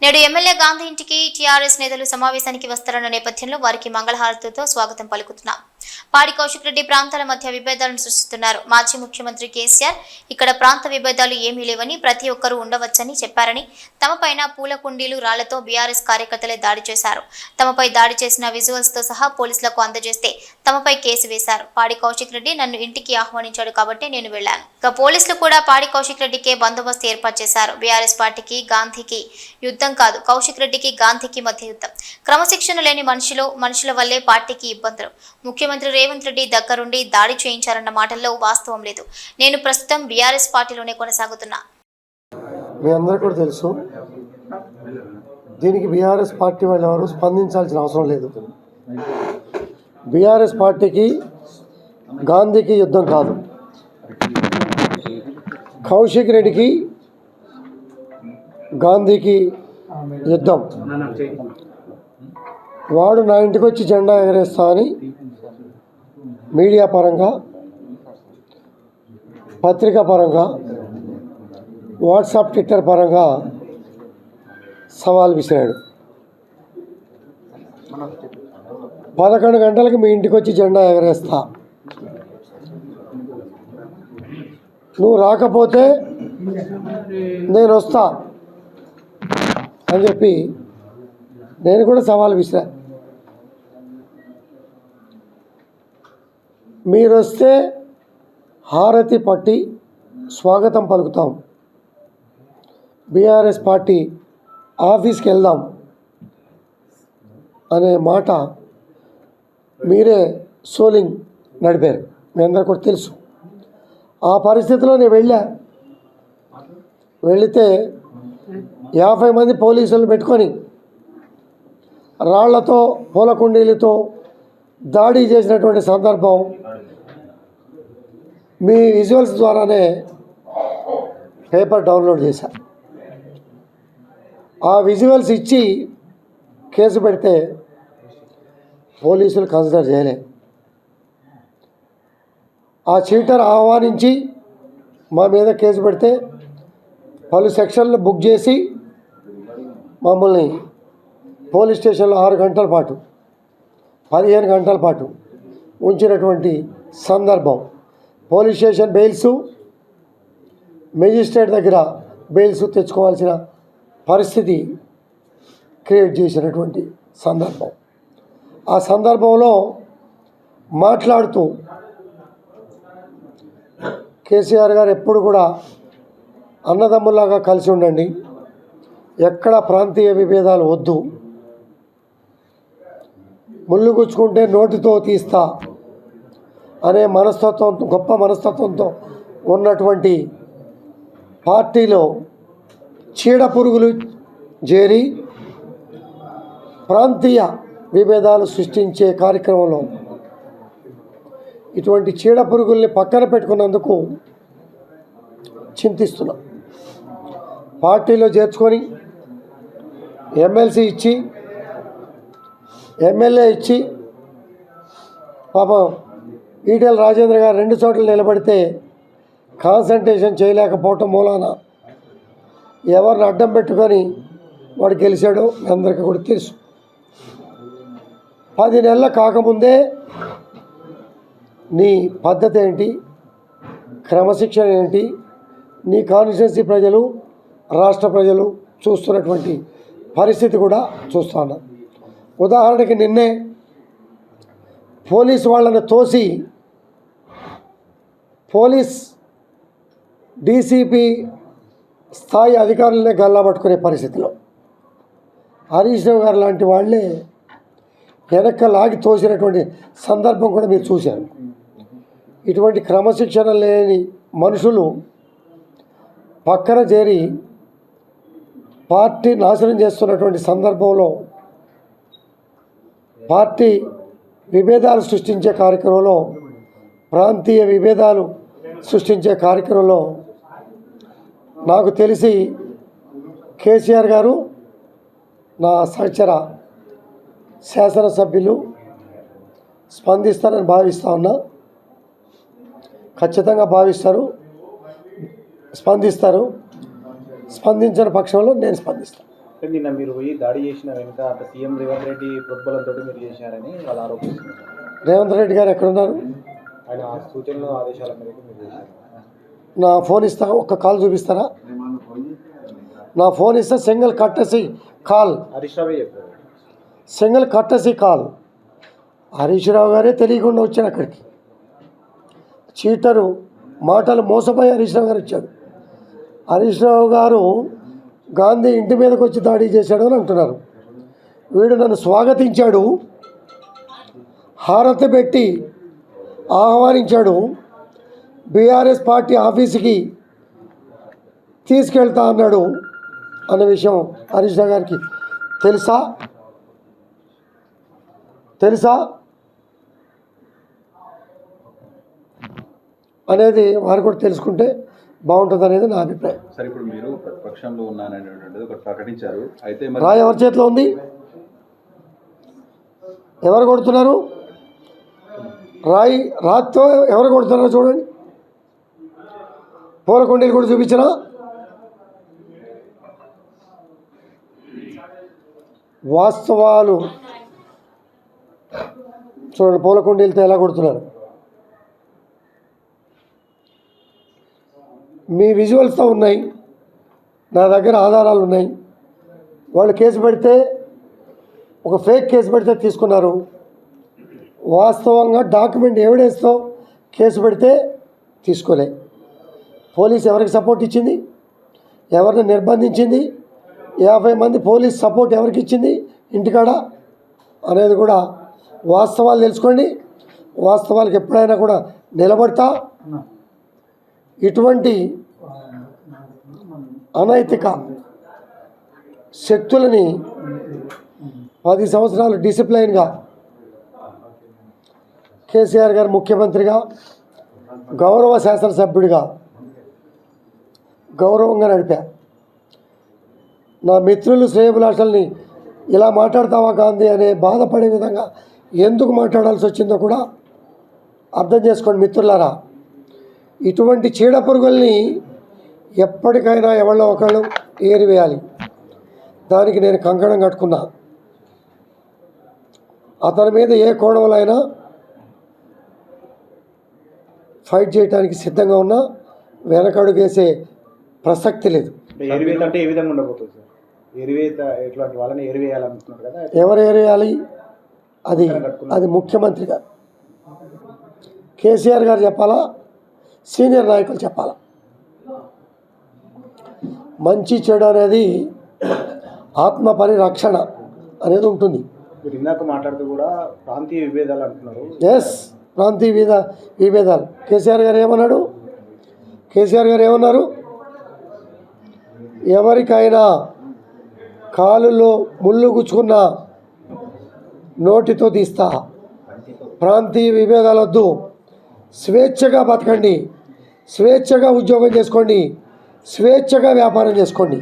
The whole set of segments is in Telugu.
నేడు ఎమ్మెల్యే గాంధీ ఇంటికి టీఆర్ఎస్ నేతలు సమావేశానికి వస్తారన్న నేపథ్యంలో వారికి మంగళహారతులతో స్వాగతం పలుకుతున్నారు. పాడి కౌశిక్ రెడ్డి ప్రాంతాల మధ్య విభేదాలను సృష్టిస్తున్నారు. మాజీ ముఖ్యమంత్రి కేసీఆర్ ఇక్కడ ప్రాంత విభేదాలు ఏమీ లేవని, ప్రతి ఒక్కరూ ఉండవచ్చని చెప్పారని, తమపైన పూల కుండీలు రాళ్లతో బీఆర్ఎస్ కార్యకర్తలే దాడి చేశారు. తమపై దాడి చేసిన విజువల్స్ తో సహా పోలీసులకు అందజేస్తే తమపై కేసు వేశారు. పాడి కౌశిక్ రెడ్డి నన్ను ఇంటికి ఆహ్వానించాడు కాబట్టి నేను వెళ్లాను. ఇక పోలీసులు కూడా పాడి కౌశిక్ రెడ్డికే బందోబస్తు ఏర్పాటు చేశారు. బీఆర్ఎస్ పార్టీకి గాంధీకి యుద్ధం కాదు, కౌశిక్ రెడ్డికి గాంధీకి మధ్య యుద్ధం. క్రమశిక్షణ లేని మనుషుల వల్లే పార్టీకి ఇబ్బందులు. ముఖ్యమంత్రి రేవంత్ రెడ్డి దగ్గరుండి దాడి చేయించారన్న మాటల్లో వాస్తవం లేదు. నేను ప్రస్తుతం బీఆర్ఎస్ పార్టీలోనే కొనసాగుతున్నా. మీ అందరికీ కూడా తెలుసు, దీనికి బీఆర్ఎస్ పార్టీ వాళ్ళు ఎవరు స్పందించాల్సిన అవసరం లేదు. బీఆర్ఎస్ పార్టీకి గాంధీకి యుద్ధం కాదు, కౌశిక్ రెడ్డికి గాంధీకి యుద్ధం. వాడు నా ఇంటికి వచ్చి జెండా ఎగరేస్తా అని మీడియా పరంగా, పత్రికా పరంగా, వాట్సాప్, ట్విట్టర్ పరంగా సవాల్ విసిరాడు. 11 గంటలకు మీ ఇంటికి వచ్చి జెండా ఎగరేస్తా, నువ్వు రాకపోతే నేను వస్తా అని చెప్పి నేను కూడా సవాల్ విసిరా. మీరు వస్తే హారతి పట్టి స్వాగతం పలుకుతాం, బీఆర్ఎస్ పార్టీ ఆఫీస్కి వెళ్దాం అనే మాట మీరే సోలింగ్ నడిపారు. మీ అందరికీ కూడా తెలుసు. ఆ పరిస్థితిలో నేను వెళితే 50 మంది పోలీసులను పెట్టుకొని రాళ్లతో, పూల కుండీలతో దాడి చేసినటువంటి సందర్భం మీ విజువల్స్ ద్వారానే పేపర్ డౌన్లోడ్ చేశా. ఆ విజువల్స్ ఇచ్చి కేసు పెడితే పోలీసులు కన్సిడర్ చేయలే. ఆ చీటర్ ఆహ్వానించి మా మీద కేసు పెడితే పలు సెక్షన్లు బుక్ చేసి మమ్మల్ని పోలీస్ స్టేషన్లో 6 గంటల పాటు, 15 గంటల పాటు ఉంచినటువంటి సందర్భం. పోలీస్ స్టేషన్ బెయిల్స్, మెజిస్ట్రేట్ దగ్గర బెయిల్స్ తెచ్చుకోవాల్సిన పరిస్థితి క్రియేట్ చేసినటువంటి సందర్భం. ఆ సందర్భంలో మాట్లాడుతూ కేసీఆర్ గారు ఎప్పుడు కూడా అన్నదమ్ములాగా కలిసి ఉండండి, ఎక్కడ ప్రాంతీయ విభేదాలు వద్దు, ముళ్ళు గుచ్చుకుంటే నోటితో తీస్తా అనే మనస్తత్వంతో, గొప్ప మనస్తత్వంతో ఉన్నటువంటి పార్టీలో చీడ పురుగులు చేరి ప్రాంతీయ విభేదాలు సృష్టించే కార్యక్రమంలో ఇటువంటి చీడ పురుగుల్ని పక్కన పెట్టుకున్నందుకు చింతిస్తున్నాం. పార్టీలో చేర్చుకొని ఎమ్మెల్సీ ఇచ్చి, ఎమ్మెల్యే ఇచ్చి, పాపం ఈటెల రాజేంద్ర గారు 2 చోట్ల నిలబడితే కాన్సంట్రేషన్ చేయలేకపోవటం మూలాన ఎవరిని అడ్డం పెట్టుకొని వాడు గెలిచాడో అందరికీ కూడా తెలుసు. 10 నెలలు కాకముందే నీ పద్ధతి ఏంటి, క్రమశిక్షణ ఏంటి, నీ కాన్స్టిట్యున్సీ ప్రజలు, రాష్ట్ర ప్రజలు చూస్తున్నటువంటి పరిస్థితి కూడా చూస్తాను. ఉదాహరణకి నిన్నే పోలీసు వాళ్ళని తోసి పోలీస్ డీసీపీ స్థాయి అధికారులనే గల్లాపట్టుకునే పరిస్థితిలో హరీష్ రావు గారు లాంటి వాళ్ళే వెనక్క లాగి తోసినటువంటి సందర్భం కూడా మీరు చూశారు. ఇటువంటి క్రమశిక్షణ లేని మనుషులు పక్కన చేరి పార్టీ నాశనం చేస్తున్నటువంటి సందర్భంలో, పార్టీ విభేదాలు సృష్టించే కార్యక్రమంలో, ప్రాంతీయ విభేదాలు సృష్టించే కార్యక్రమంలో నాకు తెలిసి కేసీఆర్ గారు, నా సహచర శాసనసభ్యులు స్పందిస్తారని భావిస్తూ ఉన్నా. ఖచ్చితంగా భావిస్తారు, స్పందిస్తారు. స్పందించిన పక్షంలో నేను స్పందిస్తాను. అంటే నిన్న మీరు పోయి దాడి చేసిన వెనుక అటు సీఎం రేవంత్ రెడ్డి ప్రోద్బలంతో మీరు చేశారని వాళ్ళు ఆరోపిస్తున్నారు. రేవంత్ రెడ్డి గారు ఎక్కడున్నారు? ఆయన ఆ సూచనలు ఆదేశాల మేరకు మీరు చేశారు. నా ఫోన్ ఇస్తా, ఒక్క కాల్ చూపిస్తారా? నా ఫోన్ ఇస్తే సింగిల్ కట్టసి కాల్, హరీష్ రావే చెప్పారు. సింగిల్ కట్టసి కాల్. హరీష్ రావు గారే తెలియకుండా వచ్చాడు అక్కడికి. చీటరు మాటలు మోసపోయి హరీష్ రావు గారు వచ్చాడు. హరీష్ రావు గారు గాంధీ ఇంటి మీదకి వచ్చి దాడి చేశాడు అని అంటున్నారు. వీడు నన్ను స్వాగతించాడు, హారతి పెట్టి ఆహ్వానించాడు, బీఆర్ఎస్ పార్టీ ఆఫీసుకి తీసుకెళ్తా అన్నాడు అన్న విషయం హరీష్ రావు గారికి తెలుసా అనేది వారు కూడా తెలుసుకుంటే బాగుంటుంది అనేది నా అభిప్రాయం. సరే, ఇప్పుడు మీరు ప్రతిపక్షంలో ఉన్నారనేటువంటిది ఒకటి ప్రకటించారు. అయితే రాయి ఎవరి చేతిలో ఉంది? ఎవరు కొడుతున్నారు? రాత్తో ఎవరు కొడుతున్నారో చూడండి. పూలకొండీలు కూడా చూపించరా? వాస్తవాలు చూడండి, పూలకొండీలతో ఎలా కొడుతున్నారు. మీ విజువల్స్తో ఉన్నాయి, నా దగ్గర ఆధారాలు ఉన్నాయి. వాళ్ళు కేసు పెడితే, ఒక ఫేక్ కేసు పెడితే తీసుకున్నారు. వాస్తవంగా డాక్యుమెంట్ ఎవిడెన్స్తో కేసు పెడితే తీసుకోలే. పోలీస్ ఎవరికి సపోర్ట్ ఇచ్చింది? ఎవరిని నిర్బంధించింది? 50 మంది పోలీస్ సపోర్ట్ ఎవరికి ఇచ్చింది ఇంటికాడ అనేది కూడా వాస్తవాలు తెలుసుకోండి. వాస్తవాలకు ఎప్పుడైనా కూడా నిలబడతా. ఇటువంటి అనైతిక శక్తులని 10 సంవత్సరాలు డిసిప్లైన్గా కేసీఆర్ గారు ముఖ్యమంత్రిగా, గౌరవ శాసనసభ్యుడిగా గౌరవంగా నడిపా. నా మిత్రులు శ్రేయభిలాషల్ని ఇలా మాట్లాడతావా గాంధీ అనే బాధపడే విధంగా ఎందుకు మాట్లాడాల్సి వచ్చిందో కూడా అర్థం చేసుకోండి మిత్రులారా. ఇటువంటి చీడపురుగుల్ని ఎప్పటికైనా ఎవరో ఒకళ్ళు ఏరివేయాలి. దానికి నేను కంకణం కట్టుకున్నా. అతని మీద ఏ కోణంలో అయినా ఫైట్ చేయడానికి సిద్ధంగా ఉన్నా, వెనకడుగేసే ప్రసక్తి లేదు. ఏరివేత అంటే ఏ విధంగా ఉండబోతుంది సార్? ఏరివేత ఎట్లాంటి వాళ్ళని ఏరివేయాలనుకుంటున్నారు కదా? ఎవరు ఏరివేయాలి? అది ముఖ్యమంత్రి గారు, కేసీఆర్ గారు చెప్పాలా, సీనియర్ నాయకులు చెప్పాలా. మంచి చెడు అనేది ఆత్మ పరిరక్షణ అనేది ఉంటుంది. మీరు ఇందాక మాట్లాడుతూ కూడా ప్రాంతీయ విభేదాలు అంటున్నారు. ఎస్, ప్రాంతీయ విభేదాలు. కేసీఆర్ గారు ఏమన్నారు? ఎవరికైనా కాలులో ముళ్ళు గుచ్చుకున్న నోటితో తీస్తా. ప్రాంతీయ విభేదాలు వద్దు, స్వేచ్ఛగా బతకండి, స్వేచ్ఛగా ఉద్యోగం చేసుకోండి, స్వేచ్ఛగా వ్యాపారం చేసుకోండి.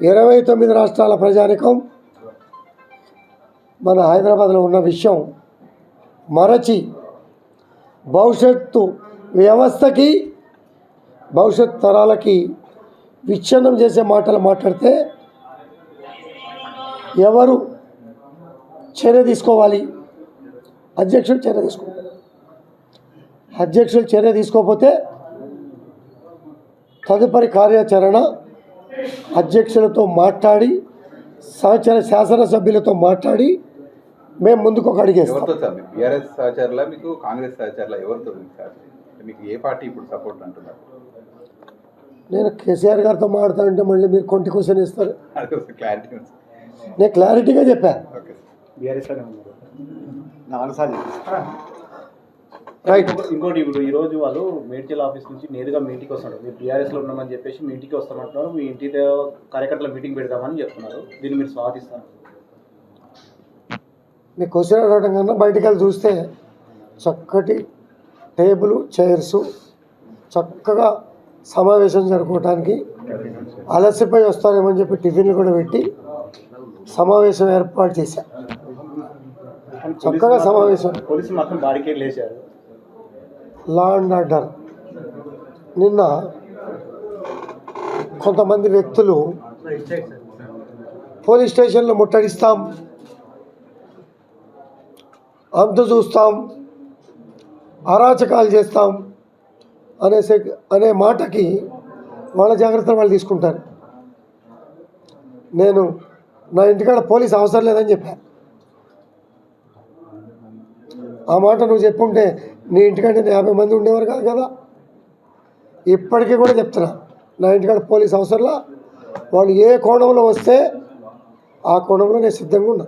29 రాష్ట్రాల ప్రజానికం మన హైదరాబాద్లో ఉన్న విషయం మరచి భవిష్యత్తు వ్యవస్థకి, భవిష్యత్ తరాలకి విచ్ఛిన్నం చేసే మాటలు మాట్లాడితే ఎవరు చర్య తీసుకోవాలి? అధ్యక్షుడు చర్య తీసుకోవాలి. అధ్యక్షులు చర్య తీసుకోకపోతే తదుపరి కార్యాచరణ అధ్యక్షులతో మాట్లాడి, సహచర శాసనసభ్యులతో మాట్లాడి మేము ముందుకు ఒక అడిగేస్తాం. ఎవరితో సార్? మీకు బీఆర్ఎస్ సహచరులా, మీకు కాంగ్రెస్ సహచరులా, ఎవరితో సార్? మీకు ఏ పార్టీ ఇప్పుడు సపోర్ట్ అంటున్నారు? నేను కేసీఆర్ గారితో మాట్లాడుతానంటే మళ్ళీ మీరు కొంటి క్వశ్చన్ ఇస్తారు. క్లారిటీ. నేను క్లారిటీగా చెప్పాను. రైట్. ఇంకోటి, ఇప్పుడు ఈరోజు వాళ్ళు మేడ్చల్ ఆఫీస్ నుంచి నేరుగా మీ ఇంటికి వస్తున్నారు. మీరు టీఆర్ఎస్లో ఉన్నామని చెప్పేసి మీ ఇంటికి వస్తామంటున్నారు. మీ ఇంటి కార్యకర్తల మీటింగ్ పెడతామని చెప్తున్నారు. దీన్ని మీరు స్వాగతిస్తారు? మీ క్వశ్చన్ అడగడం కన్నా బయటికి వెళ్ళి చూస్తే చక్కటి టేబుల్, చైర్సు, చక్కగా సమావేశం జరుపుకోవడానికి అలసిపోయి వస్తారేమని చెప్పి టిఫిన్లు కూడా పెట్టి సమావేశం ఏర్పాటు చేశా. చక్కగా సమావేశం. పోలీసులు మాత్రం బారికేడ్ వేశారు. Law and order. నిన్న కొంతమంది వ్యక్తులు పోలీస్ స్టేషన్లు ముట్టడిస్తాం, అంతు చూస్తాం, అరాచకాలు చేస్తాం అనే మాటకి వాళ్ళ జాగ్రత్తలు వాళ్ళు తీసుకుంటారు. నేను నా ఇంటికాడ పోలీస్ అవసరం లేదని చెప్పాను. ఆ మాట నువ్వు చెప్పుంటే నీ ఇంటికంటే 50 మంది ఉండేవారు కాదు కదా. ఇప్పటికీ కూడా చెప్తున్నా, నా ఇంటికాడ పోలీస్ అవసరంలా. వాళ్ళు ఏ కోణంలో వస్తే ఆ కోణంలో నేను సిద్ధంగా ఉన్నా.